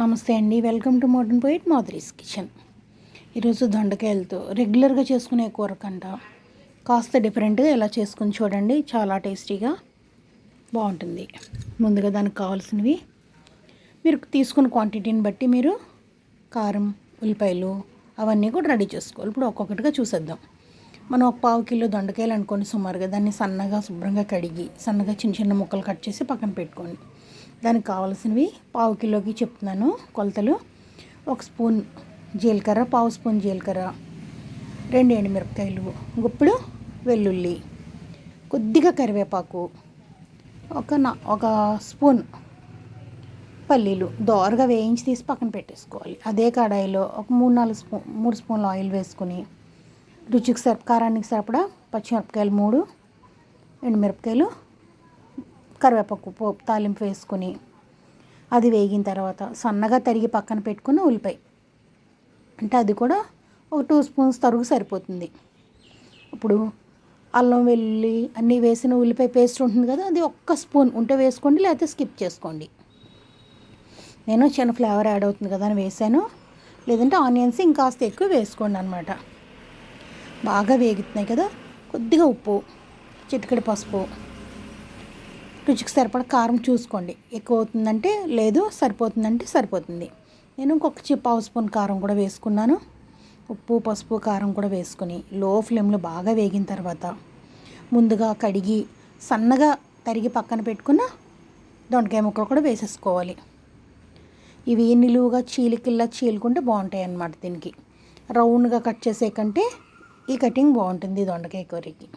నమస్తే అండి, welcome to modern poet Madhuri's kitchen. ఈరోజు దొండకాయలతో రెగ్యులర్గా చేసుకునే కూర కంట కాస్త డిఫరెంట్గా ఎలా చేసుకుని చూడండి, చాలా టేస్టీగా బాగుంటుంది. ముందుగా దానికి కావాల్సినవి మీరు తీసుకున్న క్వాంటిటీని బట్టి మీరు కారం, ఉల్లిపాయలు అవన్నీ కూడా రెడీ చేసుకోవాలి. ఇప్పుడు ఒక్కొక్కటిగా చూసేద్దాం. మనం ఒక 1/2 కిలో దొండకాయలు అనుకోండి, సుమారుగా దాన్ని సన్నగా శుభ్రంగా కడిగి సన్నగా చిన్న చిన్న ముక్కలు కట్ చేసి పక్కన పెట్టుకోండి. దానికి కావాల్సినవి 1/2 కిలోకి చెప్తున్నాను కొలతలు. 1 స్పూన్ జీలకర్ర, 1/2 స్పూన్ జీలకర్ర, 2 ఎండుమిరపకాయలు, గుప్పెడు వెల్లుల్లి, కొద్దిగా కరివేపాకు, ఒక స్పూన్ పల్లీలు దోరగా వేయించి తీసి పక్కన పెట్టేసుకోవాలి. అదే కడాయిలో ఒక 3 స్పూన్ల ఆయిల్ వేసుకుని రుచికి కారానికి సరిపడా పచ్చిమిరపకాయలు 3, ఎండుమిరపకాయలు, కరివేపాకు పోపు తాలింపు వేసుకుని అది వేగిన తర్వాత సన్నగా తరిగి పక్కన పెట్టుకున్న ఉల్లిపాయ, అంటే అది కూడా ఒక 2 స్పూన్స్ తరుగు సరిపోతుంది. ఇప్పుడు అల్లం వెల్లుల్లి అన్నీ వేసిన ఉల్లిపాయ పేస్ట్ ఉంటుంది కదా, అది 1 స్పూన్ ఉంటే వేసుకోండి, లేకపోతే స్కిప్ చేసుకోండి. నేను చిన్న ఫ్లేవర్ యాడ్ అవుతుంది కదా అని వేసాను, లేదంటే ఆనియన్స్ ఇంకాస్త ఎక్కువ వేసుకోండి అనమాట. బాగా వేగుతున్నాయి కదా, కొద్దిగా ఉప్పు, చిటికెడు పసుపు, రుచికి సరిపడా కారం చూసుకోండి, ఎక్కువ అవుతుందంటే లేదు, సరిపోతుందంటే సరిపోతుంది. నేను ఇంకొక 1/2 స్పూన్ కారం కూడా వేసుకున్నాను. ఉప్పు, పసుపు, కారం కూడా వేసుకుని లో ఫ్లేమ్లో బాగా వేగిన తర్వాత ముందుగా కడిగి సన్నగా తరిగి పక్కన పెట్టుకున్న దొండకాయ ముక్కలు కూడా వేసేసుకోవాలి. ఇవి నిలువుగా చీలుకుంటే బాగుంటాయి అన్నమాట. దీనికి రౌండ్గా కట్ చేసే కంటే ఈ కటింగ్ బాగుంటుంది దొండకాయ కర్రీకి.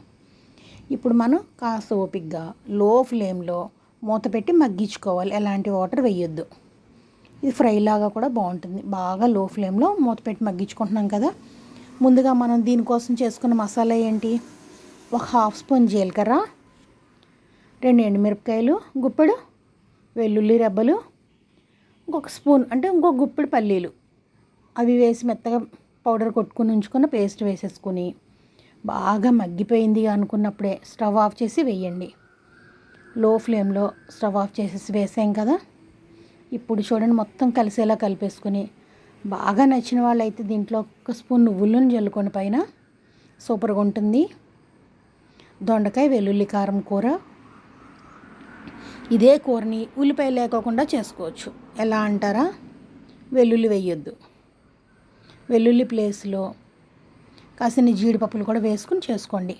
ఇప్పుడు మనం కాస్త ఓపికగా లో ఫ్లేమ్లో మూత పెట్టి మగ్గించుకోవాలి, ఎలాంటి వాటర్ వేయొద్దు. ఇది ఫ్రై లాగా కూడా బాగుంటుంది. బాగా లో ఫ్లేమ్లో మూత పెట్టి మగ్గించుకుంటున్నాం కదా. ముందుగా మనం దీనికోసం చేసుకున్న మసాలా ఏంటి, 1/2 స్పూన్ జీలకర్ర, 2 ఎండుమిరపకాయలు, గుప్పెడు వెల్లుల్లి రెబ్బలు, ఇంకొక స్పూన్ అంటే ఇంకొక గుప్పెడు పల్లీలు, అవి వేసి మెత్తగా పౌడర్ కొట్టుకుని ఉంచుకున్న పేస్ట్ వేసేసుకుని బాగా మగ్గిపోయింది అనుకున్నప్పుడే స్టవ్ ఆఫ్ చేసి వేయండి. లో ఫ్లేమ్లో స్టవ్ ఆఫ్ చేసేసి వేసాం కదా. ఇప్పుడు చూడండి, మొత్తం కలిసేలా కలిపేసుకుని బాగా నచ్చిన వాళ్ళైతే దీంట్లో 1 స్పూన్ నువ్వులను జల్లుకొని పైన సూపర్గా ఉంటుంది. దొండకాయ వెల్లుల్లి కారం కూర. ఇదే కూరని ఉల్లిపాయ లేకోకుండా చేసుకోవచ్చు. ఎలా అంటారా, వెల్లుల్లి వేయొద్దు, వెల్లుల్లి ప్లేస్లో కాసిన జీడిపప్పులు కూడా వేసుకుని చేసుకోండి.